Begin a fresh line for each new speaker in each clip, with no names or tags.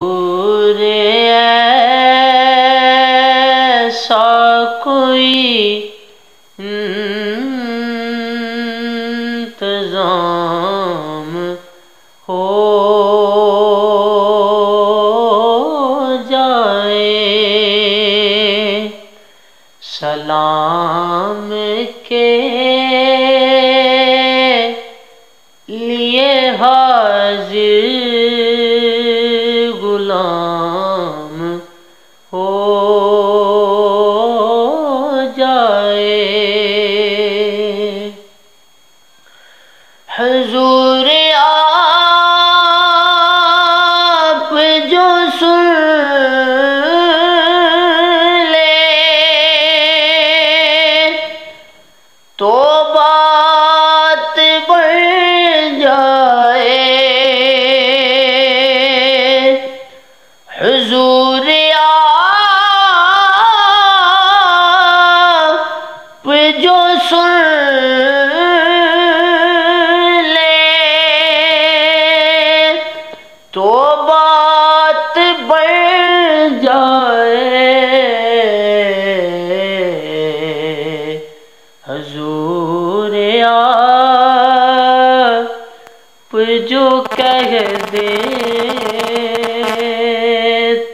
पूरे ऐसा कोई इंतजाम हो जाए, सलाम के लिए हाजिर गुलाम हो जाए। हुजूर आप जो सुन ले तो बात बढ़ जाए। हुजूर आप जो सुन ले तो बात बढ़ जाए। हुजूर आप जो कह दे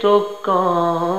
तो काम